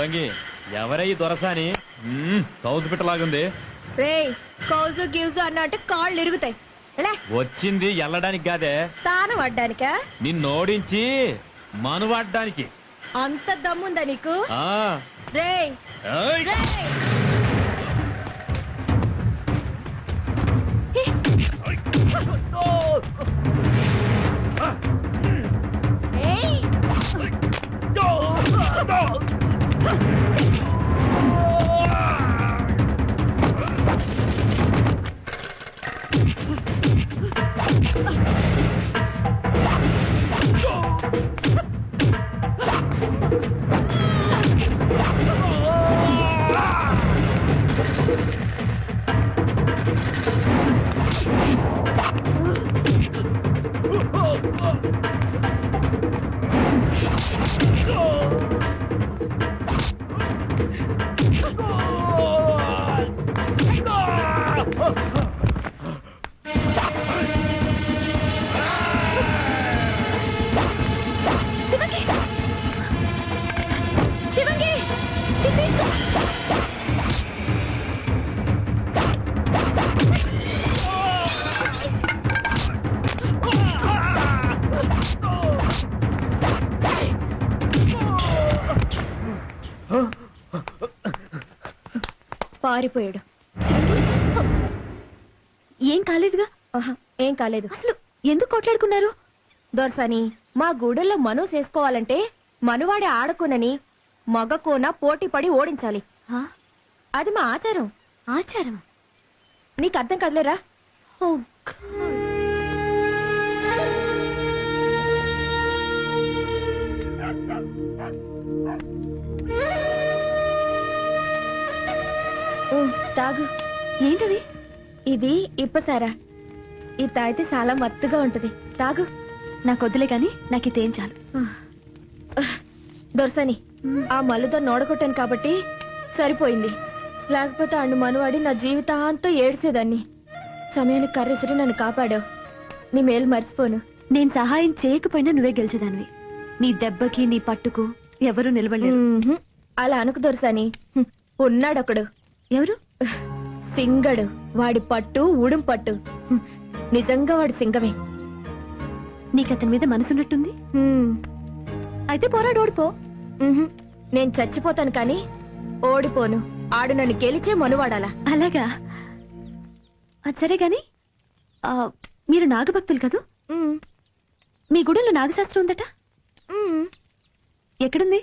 శివంగి ఎవరై దొరసాని కౌజు పిట్టలాగుంది. కౌజు గివ్జు అన్నట్టు కాళ్ళు ఇరుగుతాయి. వచ్చింది ఎల్లడానికి కాదే, తాను పడ్డానికా? నిన్నోడించి మనువాడ్డానికి. అంత దమ్ముందా నీకు? రేయ్ పారిపోయాడు. ఏం కాలేదుగా? ఏం కాలేదు. అసలు ఎందుకు కొట్లాడుకున్నారు? దొరసాని, మా గూడెల్లో మను చేసుకోవాలంటే మనువాడే ఆడకునని మగ కోన పోటీ పడి ఓడించాలి. అది మా ఆచారం. ఆచారం నీకు అర్థం కదలేరా? తాగు. ఏంటది? ఇది ఇప్పసారా. ఇది తాగితే చాలా మత్తుగా ఉంటది. తాగు. నాకు వద్దులే గాని నాకు ఇదేం చాలు. దొరసని, ఆ మల్లుతో నోడగొట్టాను కాబట్టి సరిపోయింది. లేకపోతే అన్ను మనవాడి నా జీవితాంతం ఏడ్చేదాన్ని. సమయానికి కర్రెసరి నన్ను కాపాడావు. నీ మేలు మర్చిపోను. నేను సహాయం చేయకపోయినా నువ్వే గెలిచేదానివి. నీ దెబ్బకి నీ పట్టుకు ఎవరూ నిలబడలేరు. అలా అనుకు దొరసాని. ఉన్నాడొకడు. ఎవరు? సింగడు. వాడి పట్టు ఉడుం పట్టు. నిజంగా వాడి సింగమే. నీకతని మీద మనసున్నట్టుంది. అయితే పోరాడు, ఓడిపో. నేను చచ్చిపోతాను కానీ ఓడిపోను. ఆడు నన్ను గెలిచే మనువాడాలా. అలాగా? అది సరే గాని మీరు నాగభక్తులు కదూ? మీ గుడిలో నాగశాస్త్రం ఉందట. ఎక్కడుంది?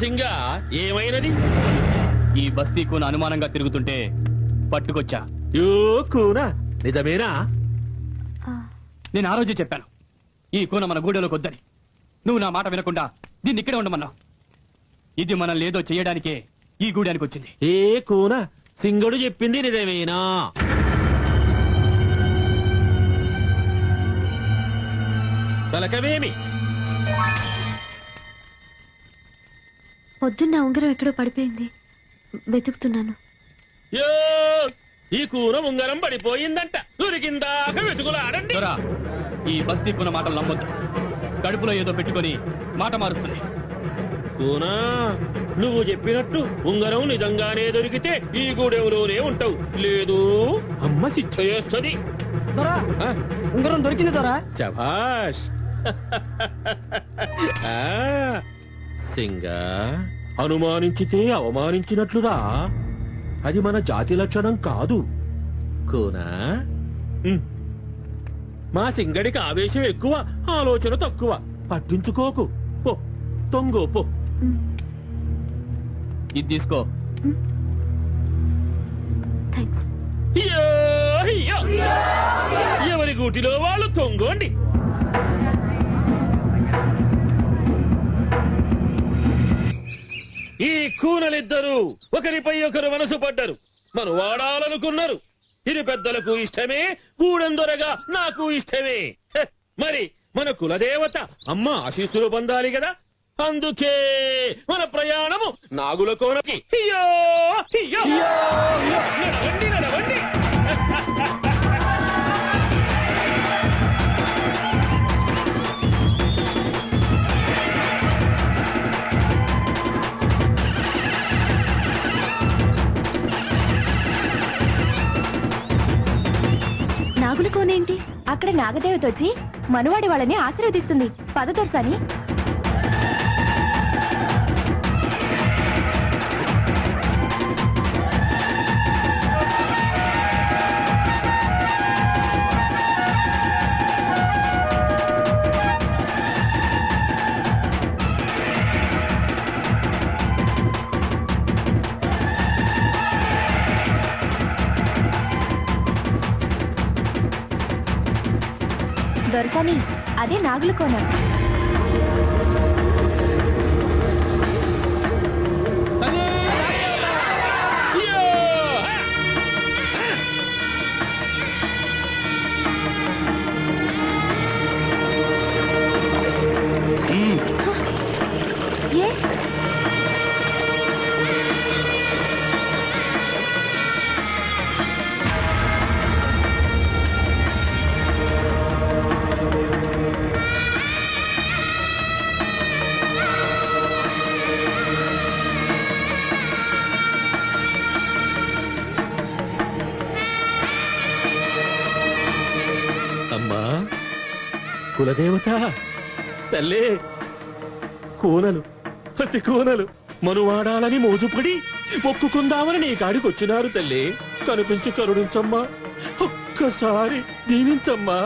సింగా ఏమైనది? ఈ బస్తీ కూన అనుమానంగా తిరుగుతుంటే పట్టుకొచ్చా. కూనా నిజమేనా? నేను ఆ రోజు చెప్పాను ఈ కూన మన గూడెలోకి వద్దని. నువ్వు నా మాట వినకుండా దీన్ని ఇక్కడే ఉండమన్నావు. ఇది మనం లేదో చెయ్యడానికే ఈ గూడానికి వచ్చింది. ఏ కూన సింగడు చెప్పింది నిజమేనా? తలకవేమి? పొద్దున్న ఉంగరం ఎక్కడో పడిపోయింది, వెతుకుతున్నాను. యో, ఈ కూర ఉంగరం పడిపోయిందంట. దొరికిందాక వెతుకులాడండి. దొరా, ఈ బస్తీ కూన మాటలు నమ్మొద్దు. కడుపులో ఏదో పెట్టుకొని మాట మారుస్తుంది. కూనా, నువ్వు చెప్పినట్టు ఉంగరం నిజంగానే దొరికితే ఈ గూడెంలోనే ఉంటావు. లేదు అమ్మ శిక్ష చేస్తుంది. ఉంగరం దొరికింది దొరా. శభాష్. ఆ, సింగా, అనుమానించితే అవమానించినట్లుగా. అది మన జాతి లక్షణం కాదు. కూనా, మా సింగడికి ఆవేశం ఎక్కువ, ఆలోచన తక్కువ. పట్టించుకోకు. పో, తొంగో పో. ఇది తీసుకో. థ్యాంక్స్. అయ్యో, అయ్యో. ఎవరి గూటిలో వాళ్ళు తొంగోండి. ఈ కూనలిద్దరూ ఒకరిపై ఒకరు మనసు పడ్డరు. మనం వాడాలనుకున్నారు. ఇది పెద్దలకు ఇష్టమే, గూడెందొరగా నాకు ఇష్టమే. హె, మరి మన కులదేవత అమ్మ ఆశీస్సులు పొందాలి కదా. అందుకే మన ప్రయాణము నాగుల కోనకి. అయ్యో, అయ్యో. నడవండి, నడవండి. నాగుల కోనేంటి? అక్కడ నాగదేవత వచ్చి మనువాడి వాళ్ళని ఆశీర్వదిస్తుంది. పద దొరసాని. దొరసాని, అదే నాగుల కోన. అయ్యో. ఏ అమ్మా కులదేవత తల్లే, కూనలు ప్రతి కూనలు మనువాడాలని మోజుపడి మొక్కుకుందామని నీ కాడికి వచ్చినారు తల్లి. కనిపించి కరుణించమ్మా, ఒక్కసారి దీవించమ్మా.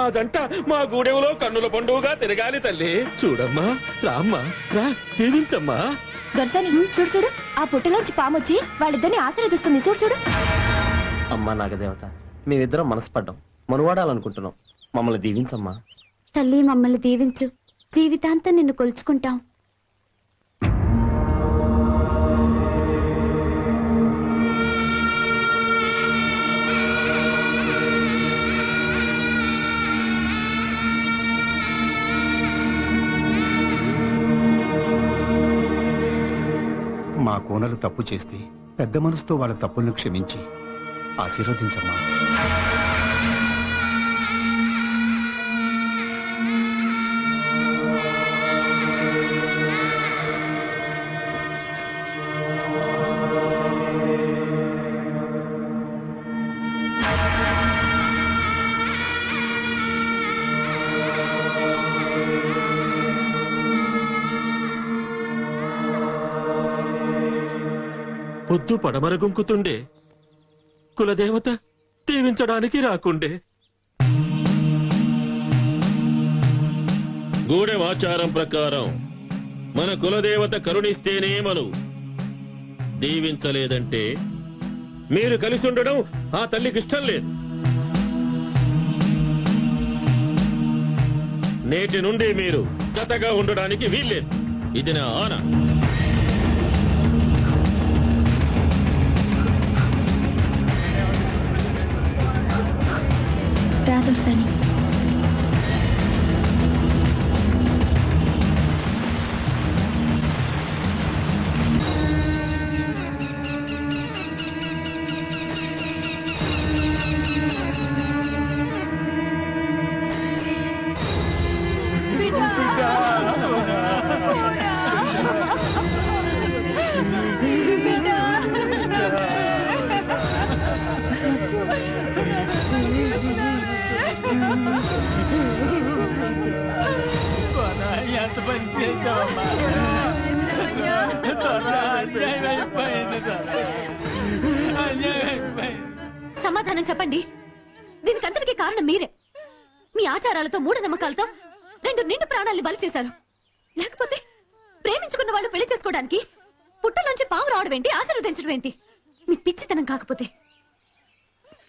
ఆ జంట మా గూడెంలో కన్నుల పండుగగా తిరగాలి తల్లి. చూడమ్మా, రామ్మా, రా, దీవించమ్మా. దొరసాని, చూడు చూడు, ఆ పుట్టలోంచి పామొచ్చి వాళ్ళిద్దరిని ఆశీర్వదిస్తుంది. చూడు చూడు. అమ్మా నాగదేవత, మేమిద్దరం మనసుపడ్డాం, మనువాడాలనుకుంటున్నాం. మమ్మల్ని దీవించమ్మా. తల్లి, మమ్మల్ని దీవించు. జీవితాంతం నిన్ను కొలుచుకుంటాం. మా కోనలు తప్పు చేస్తే పెద్ద మనసుతో వాళ్ళ తప్పులను క్షమించి ఆశీర్వదించమ్మా. పొద్దు పడమరగుంకుతుండే, కులదేవత దీవించడానికి రాకుండే. గూడెం ఆచారం ప్రకారం మన కులదేవత కరుణిస్తేనే మను, దీవించలేదంటే మీరు కలిసి ఉండడం ఆ తల్లికి ఇష్టం లేదు. నేటి నుండి మీరు జతగా ఉండడానికి వీల్లేదు. ఇది నా ఆన. రా దొరసాని. సమాధానం చెప్పండి. దీనికంతటికీ కారణం మీరే. మీ ఆచారాలతో మూఢనమ్మకాలతో 2 నిండు ప్రాణాల్ని బలి చేశారు. లేకపోతే ప్రేమించుకున్న వాళ్ళు పెళ్లి చేసుకోవడానికి పుట్టలోంచి పాము రావడం ఏంటి, ఆశీర్వదించడం ఏంటి? మీ పిచ్చితనం కాకపోతే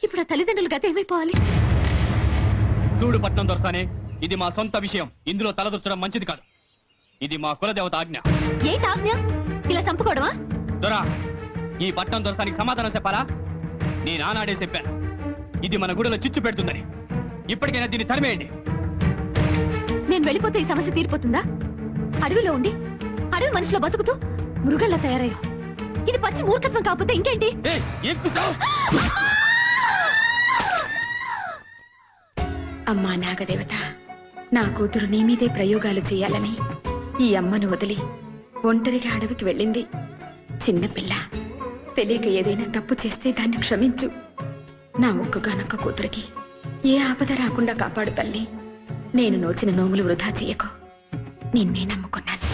ఇప్పుడు ఆ తల్లిదండ్రులు గత ఏమైపోవాలి? చూడు పట్నం దొరసానే, ఇది మా సొంత విషయం. ఇందులో తలదొచ్చడం మంచిది కాదు. ఇది మా కులదేవత ఆజ్ఞ. ఏంటి ఆజ్ఞ? ఇలా చంపుకోవడమా? దొరా, ఈ పట్నం దొరసానికి సమాధానం చెప్పాలా? నేను ఆనాడే చెప్పాను, ఇది మన గుడిలో చిచ్చు పెడుతుందని. ఇప్పటికైనా దీన్ని తరిమేయండి. నేను వెళ్ళిపోతే ఈ సమస్య తీరిపోతుందా? అడవిలో ఉండి అడవి మనిషిలో బతుకుతూ మృగంలా తయారయ్యో. ఇది పచ్చి మూర్ఖత్వం కాకపోతే ఇంకేంటి? ఏయ్, ఎక్కుతావ్? అమ్మా నాగదేవత, నా కూతురు నీ మీదే ప్రయోగాలు చేయాలని ఈ అమ్మను వదిలి ఒంటరిగా అడవికి వెళ్ళింది. చిన్నపిల్ల, తెలియక ఏదైనా తప్పు చేస్తే దాన్ని క్షమించు. నా ఒక్కగానొక్క కూతురికి ఏ ఆపద రాకుండా కాపాడు తల్లి. నేను నోచిన నోములు వృధా చెయ్యకు. నిన్నే నమ్ముకున్నాను.